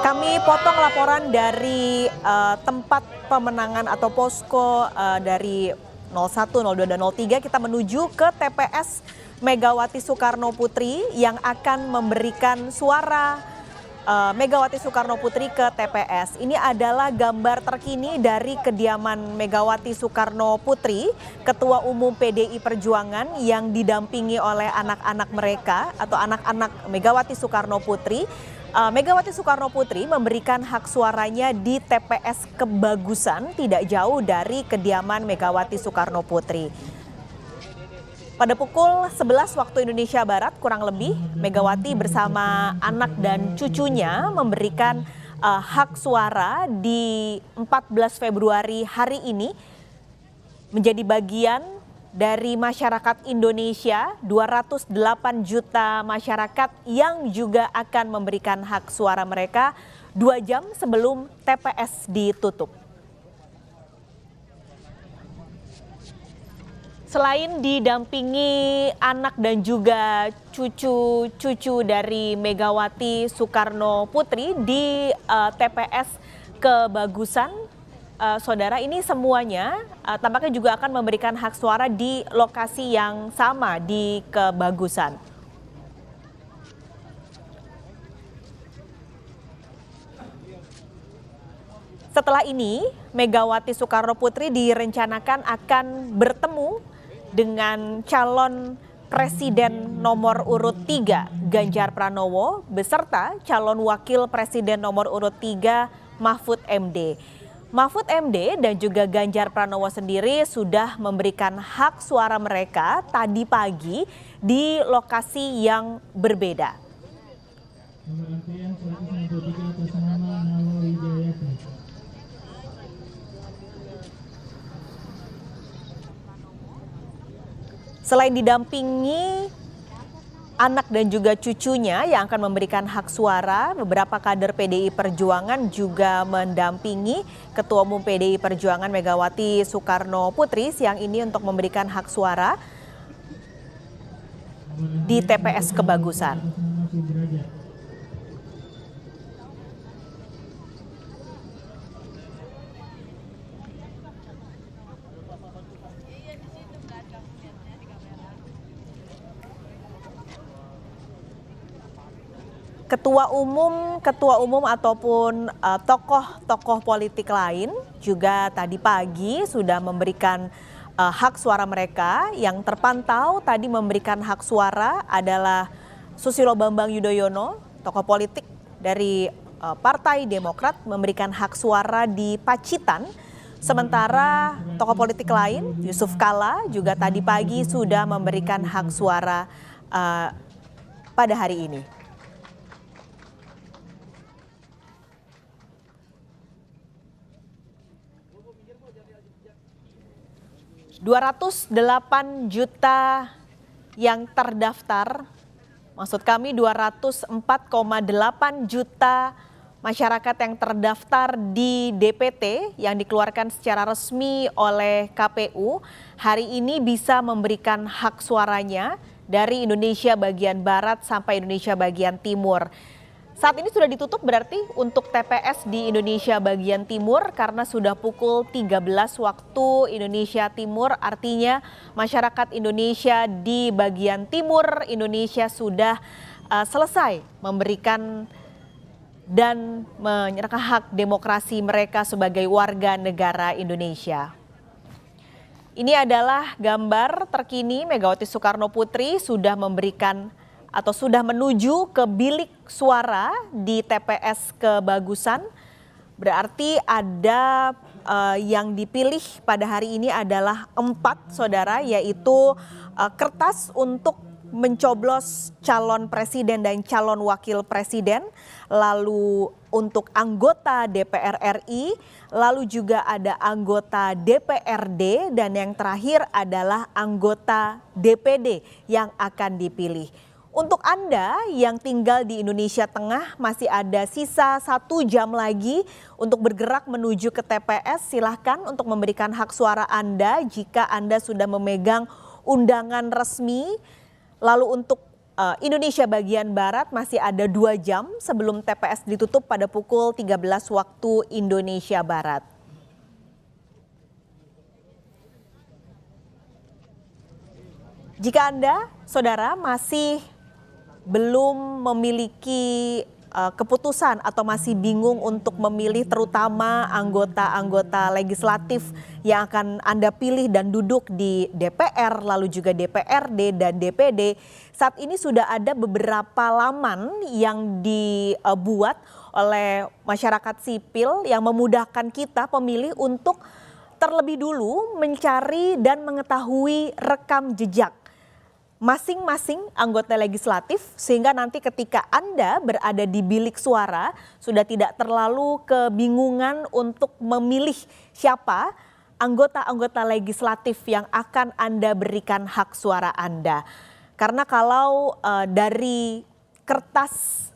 Kami potong laporan dari tempat pemenangan atau posko dari 01, 02, dan 03. Kita menuju ke TPS Megawati Soekarno Putri yang akan memberikan suara Megawati Soekarno Putri ke TPS. Ini adalah gambar terkini dari kediaman Megawati Soekarno Putri, Ketua Umum PDI Perjuangan yang didampingi oleh anak-anak mereka atau anak-anak Megawati Soekarno Putri. Megawati Soekarno Putri memberikan hak suaranya di TPS Kebagusan, tidak jauh dari kediaman Megawati Soekarno Putri. Pada pukul 11 waktu Indonesia Barat kurang lebih, Megawati bersama anak dan cucunya memberikan hak suara di 14 Februari hari ini menjadi bagian dari masyarakat Indonesia, 208 juta masyarakat yang juga akan memberikan hak suara mereka 2 jam sebelum TPS ditutup. Selain didampingi anak dan juga cucu-cucu dari Megawati Soekarno Putri di TPS Kebagusan, saudara, ini semuanya tampaknya juga akan memberikan hak suara di lokasi yang sama di Kebagusan. Setelah ini, Megawati Soekarno Putri direncanakan akan bertemu dengan calon Presiden nomor urut 3 Ganjar Pranowo beserta calon Wakil Presiden nomor urut 3 Mahfud MD. Mahfud MD dan juga Ganjar Pranowo sendiri sudah memberikan hak suara mereka tadi pagi di lokasi yang berbeda. Selain didampingi anak dan juga cucunya yang akan memberikan hak suara, beberapa kader PDI Perjuangan juga mendampingi Ketua Umum PDI Perjuangan Megawati Soekarno Putri siang ini untuk memberikan hak suara di TPS Kebagusan. Ketua umum ataupun tokoh-tokoh politik lain juga tadi pagi sudah memberikan hak suara mereka. Yang terpantau tadi memberikan hak suara adalah Susilo Bambang Yudhoyono, tokoh politik dari Partai Demokrat, memberikan hak suara di Pacitan. Sementara tokoh politik lain, Yusuf Kala, juga tadi pagi sudah memberikan hak suara pada hari ini. 208 juta yang terdaftar, maksud kami 204,8 juta masyarakat yang terdaftar di DPT yang dikeluarkan secara resmi oleh KPU hari ini bisa memberikan hak suaranya dari Indonesia bagian Barat sampai Indonesia bagian Timur. Saat ini sudah ditutup berarti untuk TPS di Indonesia bagian Timur karena sudah pukul 13 waktu Indonesia Timur, artinya masyarakat Indonesia di bagian timur Indonesia sudah selesai memberikan dan menyerahkan hak demokrasi mereka sebagai warga negara Indonesia. Ini adalah gambar terkini Megawati Soekarno Putri sudah memberikan atau sudah menuju ke bilik suara di TPS Kebagusan. Berarti ada yang dipilih pada hari ini adalah 4 saudara, yaitu kertas untuk mencoblos calon presiden dan calon wakil presiden, lalu untuk anggota DPR RI, lalu juga ada anggota DPRD, dan yang terakhir adalah anggota DPD yang akan dipilih. Untuk Anda yang tinggal di Indonesia Tengah, masih ada sisa 1 jam lagi untuk bergerak menuju ke TPS. Silahkan untuk memberikan hak suara Anda jika Anda sudah memegang undangan resmi Lalu untuk Indonesia bagian Barat masih ada 2 jam sebelum TPS ditutup pada pukul 13 waktu Indonesia Barat. Jika Anda, saudara, masih belum memiliki keputusan atau masih bingung untuk memilih terutama anggota-anggota legislatif yang akan Anda pilih dan duduk di DPR, lalu juga DPRD dan DPD, saat ini sudah ada beberapa laman yang dibuat oleh masyarakat sipil yang memudahkan kita pemilih untuk terlebih dulu mencari dan mengetahui rekam jejak masing-masing anggota legislatif sehingga nanti ketika Anda berada di bilik suara sudah tidak terlalu kebingungan untuk memilih siapa anggota-anggota legislatif yang akan Anda berikan hak suara Anda. Karena kalau dari kertas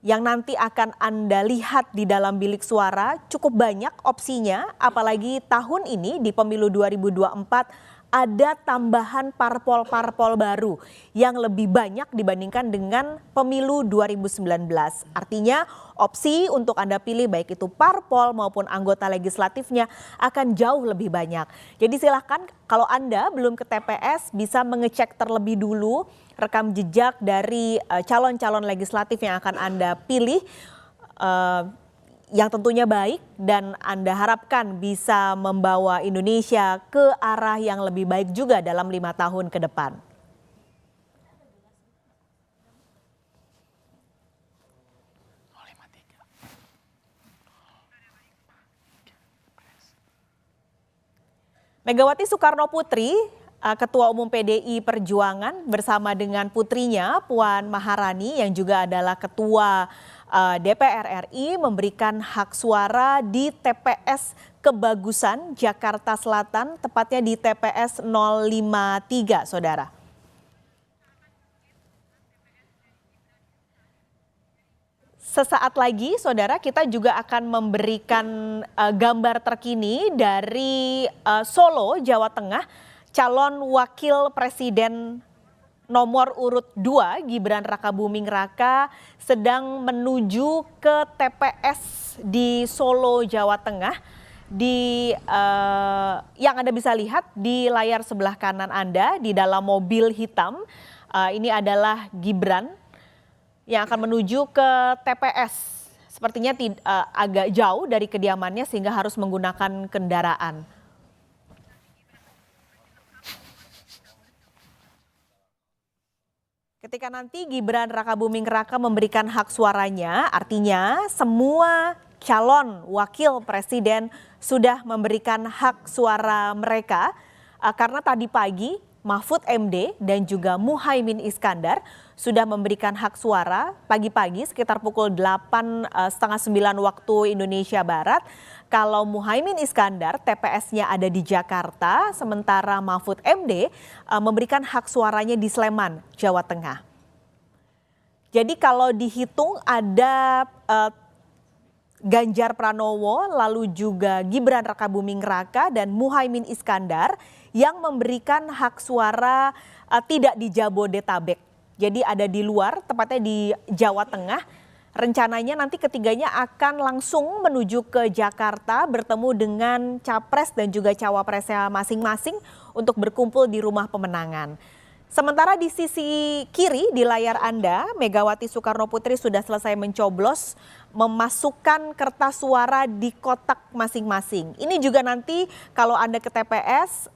yang nanti akan Anda lihat di dalam bilik suara cukup banyak opsinya, apalagi tahun ini di pemilu 2024 ada tambahan parpol-parpol baru yang lebih banyak dibandingkan dengan pemilu 2019. Artinya opsi untuk Anda pilih baik itu parpol maupun anggota legislatifnya akan jauh lebih banyak. Jadi silakan kalau Anda belum ke TPS bisa mengecek terlebih dulu rekam jejak dari calon-calon legislatif yang akan Anda pilih. Yang tentunya baik dan Anda harapkan bisa membawa Indonesia ke arah yang lebih baik juga dalam 5 tahun ke depan. Megawati Soekarno Putri, Ketua Umum PDI Perjuangan bersama dengan putrinya Puan Maharani yang juga adalah Ketua DPR RI memberikan hak suara di TPS Kebagusan Jakarta Selatan, tepatnya di TPS 053, saudara. Sesaat lagi, saudara, kita juga akan memberikan gambar terkini dari Solo, Jawa Tengah, calon wakil presiden nomor urut 2 Gibran Rakabuming Raka sedang menuju ke TPS di Solo, Jawa Tengah. Yang Anda bisa lihat di layar sebelah kanan Anda di dalam mobil hitam, ini adalah Gibran yang akan menuju ke TPS. Sepertinya agak jauh dari kediamannya sehingga harus menggunakan kendaraan. Ketika nanti Gibran Rakabuming Raka memberikan hak suaranya, artinya semua calon wakil presiden sudah memberikan hak suara mereka. Karena tadi pagi Mahfud MD dan juga Muhaimin Iskandar sudah memberikan hak suara pagi-pagi sekitar pukul 8.30 waktu Indonesia Barat. Kalau Muhaimin Iskandar TPS-nya ada di Jakarta, sementara Mahfud MD memberikan hak suaranya di Sleman, Jawa Tengah. Jadi kalau dihitung ada Ganjar Pranowo, lalu juga Gibran Rakabuming Raka dan Muhaimin Iskandar yang memberikan hak suara tidak di Jabodetabek. Jadi ada di luar, tepatnya di Jawa Tengah. Rencananya nanti ketiganya akan langsung menuju ke Jakarta bertemu dengan capres dan juga cawapresnya masing-masing untuk berkumpul di rumah pemenangan. Sementara di sisi kiri di layar Anda, Megawati Soekarno Putri sudah selesai mencoblos, memasukkan kertas suara di kotak masing-masing. Ini juga nanti kalau Anda ke TPS,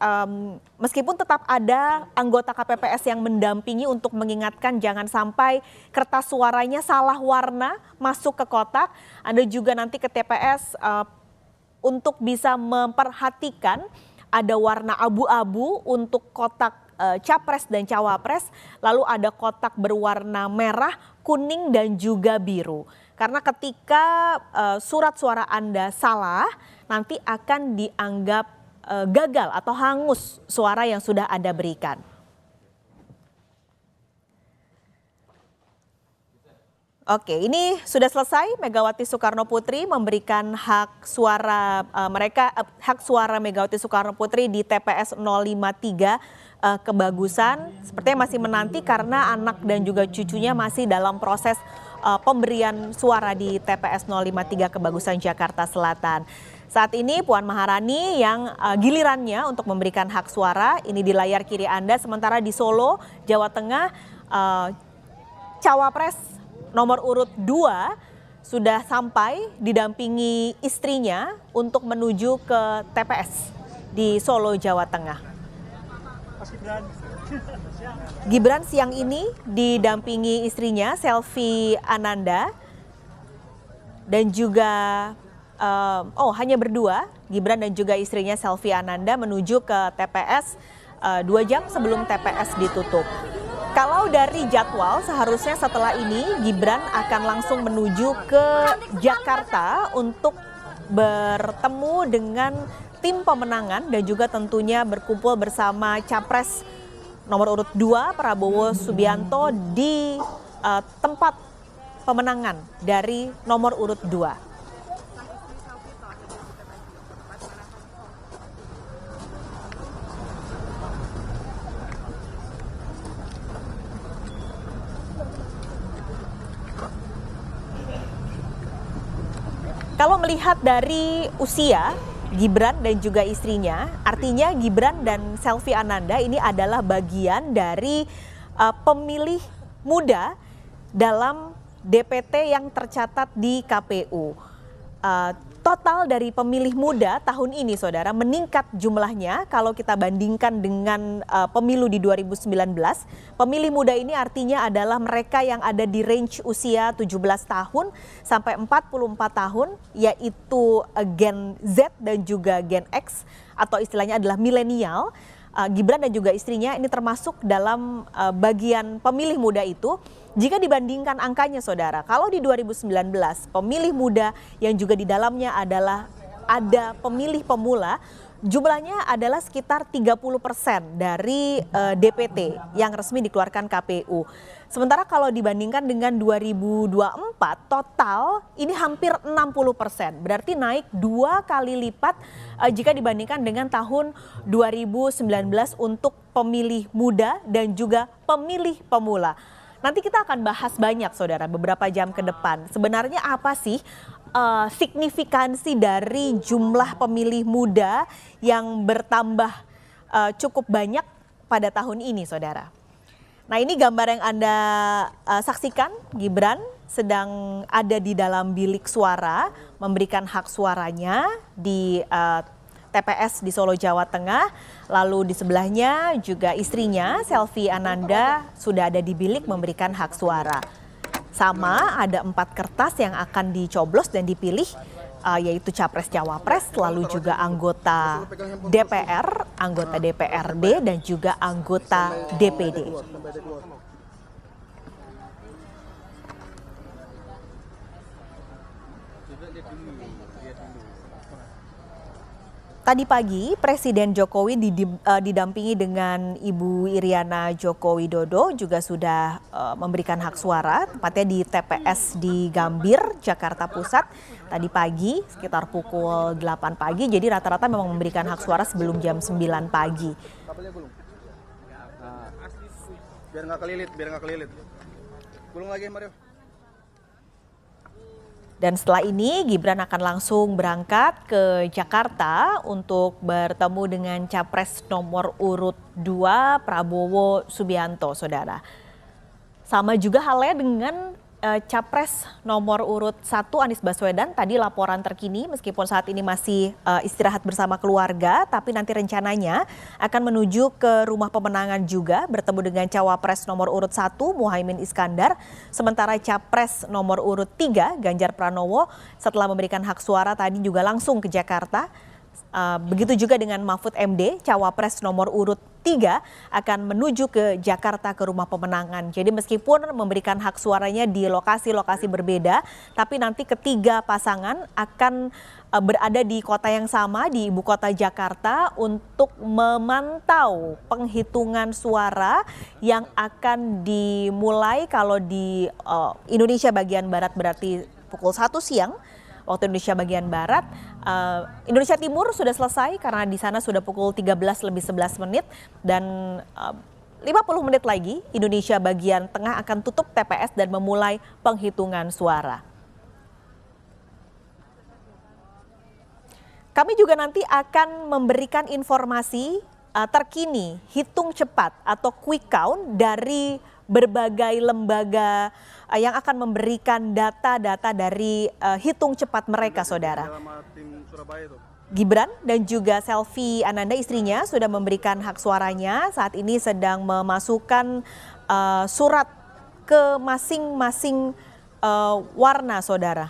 meskipun tetap ada anggota KPPS yang mendampingi untuk mengingatkan jangan sampai kertas suaranya salah warna masuk ke kotak, Anda juga nanti ke TPS untuk bisa memperhatikan ada warna abu-abu untuk kotak capres dan cawapres, lalu ada kotak berwarna merah, kuning dan juga biru. Karena ketika surat suara Anda salah, nanti akan dianggap gagal atau hangus suara yang sudah Anda berikan. Oke, ini sudah selesai. Megawati Soekarno Putri memberikan hak suara hak suara Megawati Soekarno Putri di TPS 053 Kebagusan. Sepertinya masih menanti karena anak dan juga cucunya masih dalam proses pemberian suara di TPS 053 Kebagusan Jakarta Selatan. Saat ini Puan Maharani yang gilirannya untuk memberikan hak suara ini di layar kiri Anda. Sementara di Solo, Jawa Tengah, Cawapres nomor urut 2 sudah sampai didampingi istrinya untuk menuju ke TPS di Solo, Jawa Tengah. Gibran siang ini didampingi istrinya Selvi Ananda dan juga hanya berdua, Gibran dan juga istrinya Selvi Ananda menuju ke TPS 2 jam sebelum TPS ditutup. Kalau dari jadwal seharusnya setelah ini Gibran akan langsung menuju ke Jakarta untuk bertemu dengan tim pemenangan dan juga tentunya berkumpul bersama Capres nomor urut 2 Prabowo Subianto di tempat pemenangan dari nomor urut 2. Kalau melihat dari usia Gibran dan juga istrinya, artinya Gibran dan Selvi Ananda ini adalah bagian dari pemilih muda dalam DPT yang tercatat di KPU. Total dari pemilih muda tahun ini, saudara, meningkat jumlahnya kalau kita bandingkan dengan pemilu di 2019. Pemilih muda ini artinya adalah mereka yang ada di range usia 17 tahun sampai 44 tahun, yaitu Gen Z dan juga Gen X atau istilahnya adalah milenial. Gibran dan juga istrinya ini termasuk dalam bagian pemilih muda itu. Jika dibandingkan angkanya, saudara, kalau di 2019 pemilih muda yang juga di dalamnya adalah ada pemilih pemula, jumlahnya adalah sekitar 30% dari DPT yang resmi dikeluarkan KPU. Sementara kalau dibandingkan dengan 2024 total ini hampir 60%, berarti naik 2 kali lipat jika dibandingkan dengan tahun 2019 untuk pemilih muda dan juga pemilih pemula. Nanti kita akan bahas banyak, saudara, beberapa jam ke depan. Sebenarnya apa sih signifikansi dari jumlah pemilih muda yang bertambah cukup banyak pada tahun ini, saudara? Nah, ini gambar yang Anda saksikan, Gibran sedang ada di dalam bilik suara, memberikan hak suaranya di TPS di Solo, Jawa Tengah. Lalu di sebelahnya juga istrinya Selvi Ananda sudah ada di bilik memberikan hak suara. Sama ada 4 kertas yang akan dicoblos dan dipilih, yaitu Capres Cawapres, lalu juga anggota DPR, anggota DPRD dan juga anggota DPD. Tadi pagi Presiden Jokowi didampingi dengan Ibu Iriana Joko Widodo juga sudah memberikan hak suara, tepatnya di TPS di Gambir, Jakarta Pusat. Tadi pagi sekitar pukul 8 pagi, jadi rata-rata memang memberikan hak suara sebelum jam 9 pagi. Biar nggak kelilit. Gulung lagi, Mario. Dan setelah ini Gibran akan langsung berangkat ke Jakarta untuk bertemu dengan Capres nomor urut 2 Prabowo Subianto, saudara. Sama juga halnya dengan Capres nomor urut 1 Anies Baswedan. Tadi laporan terkini meskipun saat ini masih istirahat bersama keluarga, tapi nanti rencananya akan menuju ke rumah pemenangan juga bertemu dengan Cawapres nomor urut 1 Muhaimin Iskandar. Sementara Capres nomor urut 3 Ganjar Pranowo setelah memberikan hak suara tadi juga langsung ke Jakarta. Begitu juga dengan Mahfud MD, cawapres nomor urut 3 akan menuju ke Jakarta ke rumah pemenangan. Jadi meskipun memberikan hak suaranya di lokasi-lokasi berbeda, tapi nanti ketiga pasangan akan berada di kota yang sama, di ibu kota Jakarta, untuk memantau penghitungan suara yang akan dimulai kalau di Indonesia bagian Barat berarti pukul 1 siang. Waktu Indonesia bagian Barat, Indonesia Timur sudah selesai karena di sana sudah pukul 13:11 dan 50 menit lagi Indonesia bagian tengah akan tutup TPS dan memulai penghitungan suara. Kami juga nanti akan memberikan informasi terkini hitung cepat atau quick count dari berbagai lembaga yang akan memberikan data-data dari hitung cepat mereka, saudara. Gibran dan juga Selvi Ananda, istrinya, sudah memberikan hak suaranya. Saat ini sedang memasukkan surat ke masing-masing warna, saudara.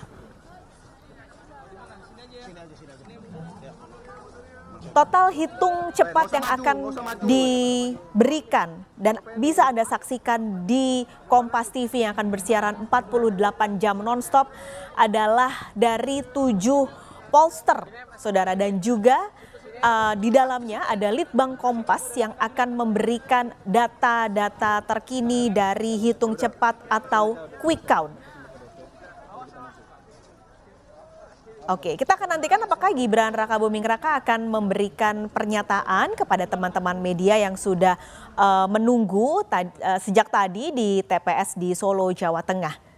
Total hitung cepat yang akan diberikan dan bisa Anda saksikan di Kompas TV yang akan bersiaran 48 jam nonstop adalah dari 7 polster, saudara. Dan juga di dalamnya ada Litbang Kompas yang akan memberikan data-data terkini dari hitung cepat atau quick count. Oke, kita akan nantikan apakah Gibran Rakabuming Raka akan memberikan pernyataan kepada teman-teman media yang sudah menunggu sejak tadi di TPS di Solo, Jawa Tengah.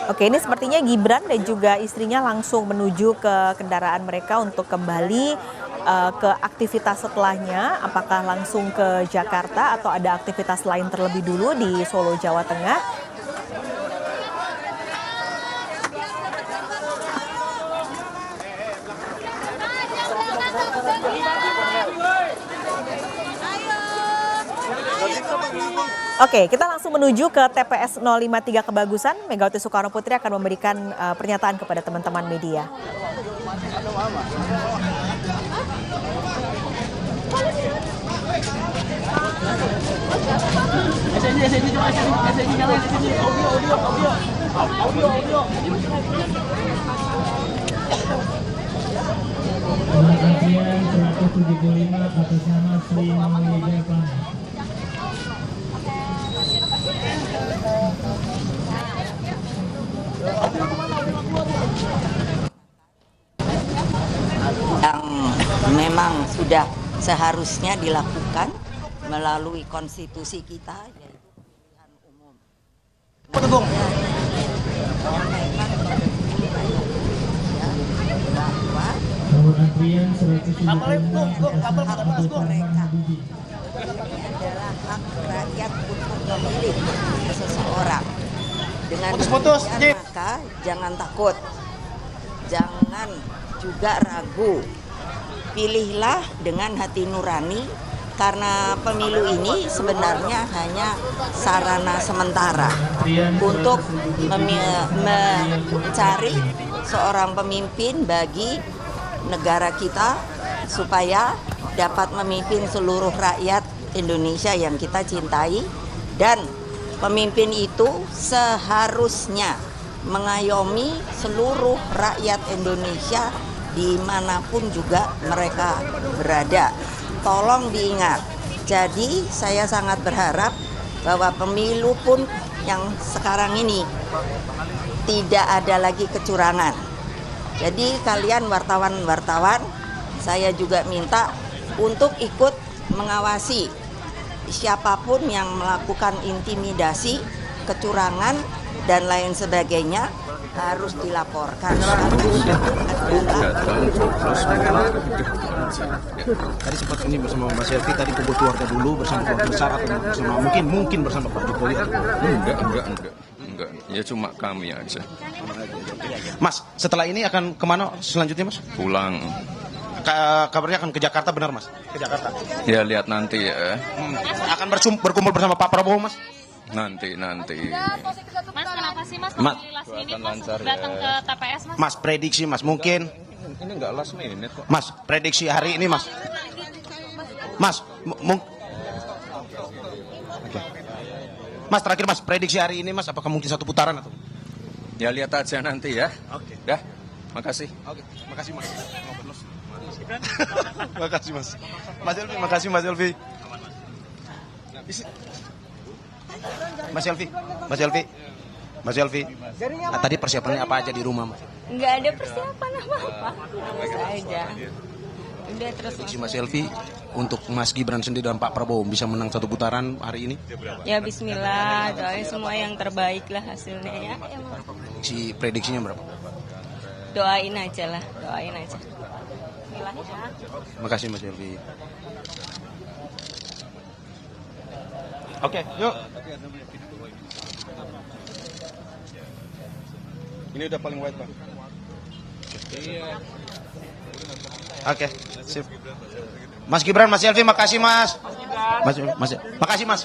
Oke, ini sepertinya Gibran dan juga istrinya langsung menuju ke kendaraan mereka untuk kembali ke aktivitas setelahnya. Apakah langsung ke Jakarta atau ada aktivitas lain terlebih dulu di Solo, Jawa Tengah? Oke, kita langsung menuju ke TPS 053 Kebagusan. Megawati Soekarno Putri akan memberikan pernyataan kepada teman-teman media. Antrian 175 atas nama Sri Mawijapan. Yang memang sudah seharusnya dilakukan melalui konstitusi kita, yaitu pemilihan umum. Nomor antrian 175 mereka. Ini adalah hak rakyat untuk memilih seseorang. Dengan demikian maka jangan takut, jangan juga ragu. Pilihlah dengan hati nurani, karena pemilu ini sebenarnya hanya sarana sementara untuk mencari seorang pemimpin bagi negara kita supaya dapat memimpin seluruh rakyat Indonesia yang kita cintai, dan pemimpin itu seharusnya mengayomi seluruh rakyat Indonesia dimanapun juga mereka berada. Tolong diingat. Jadi saya sangat berharap bahwa pemilu pun yang sekarang ini tidak ada lagi kecurangan. Jadi kalian wartawan-wartawan, saya juga minta untuk ikut mengawasi siapapun yang melakukan intimidasi, kecurangan, dan lain sebagainya harus dilaporkan. Tadi sempat ini bersama Mbak Selvi, tadi kumpul keluarga dulu bersama keluarga besar atau bersama mungkin bersama Pak Jokowi. Enggak. Ya cuma kami aja. Mas, setelah ini akan kemana selanjutnya, Mas? Pulang. Kabarnya akan ke Jakarta, benar, Mas? Ke Jakarta. Ya lihat nanti ya. Akan berkumpul bersama Pak Prabowo, Mas? Nanti. Mas, kenapa sih Mas Mas. memilih last minute Doakan Mas lancar datang ya. ke TPS Mas? Mas, prediksi, Mas, mungkin. Ini enggak last minute kok. Mas, prediksi hari ini, Mas. Mas, Oke. Mas, terakhir, Mas, prediksi hari ini, Mas, apakah mungkin satu putaran atau? Ya lihat aja nanti ya. Oke. Dah. Makasih. Oke, makasih, Mas. Makasih, Mas. Mas Elvi, makasih, Mas Elvi. Mas Elvi. Nah, tadi persiapannya apa aja di rumah, Mas? Nggak ada persiapan apa-apa, biasa aja. Udah terus. Si Mas Elvi, untuk Mas Gibran sendiri dan Pak Prabowo bisa menang satu putaran hari ini? Ya Bismillah, doain semua yang terbaik lah hasilnya ya. Prediksinya berapa? Doain aja lah, doain aja. Bismillah ya. Makasih, Mas Elvi. Oke, yuk. Ini udah paling wide, Bang. Oke, sip. Mas Gibran, Mas Elvi, makasih, Mas. Makasih, Mas.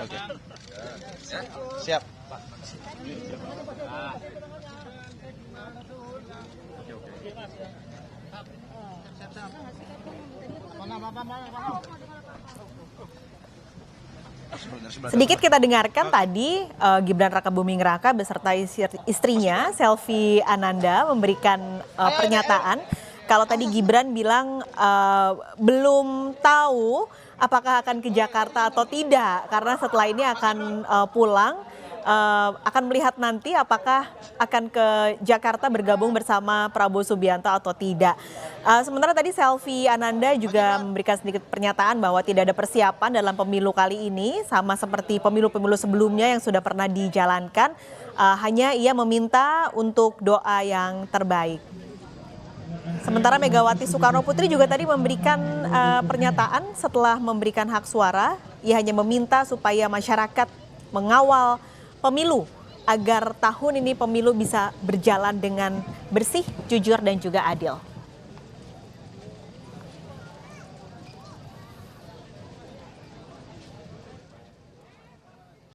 Oke. Siap. Sedikit kita dengarkan tadi Gibran Rakabuming Raka beserta istrinya Selvi Ananda memberikan pernyataan. Kalau tadi Gibran bilang belum tahu apakah akan ke Jakarta atau tidak, karena setelah ini akan pulang, akan melihat nanti apakah akan ke Jakarta bergabung bersama Prabowo Subianto atau tidak. Sementara tadi Selvi Ananda juga memberikan sedikit pernyataan bahwa tidak ada persiapan dalam pemilu kali ini, sama seperti pemilu-pemilu sebelumnya yang sudah pernah dijalankan. Hanya ia meminta untuk doa yang terbaik. Sementara Megawati Soekarno Putri juga tadi memberikan pernyataan setelah memberikan hak suara. Ia hanya meminta supaya masyarakat mengawal pemilu agar tahun ini pemilu bisa berjalan dengan bersih, jujur, dan juga adil.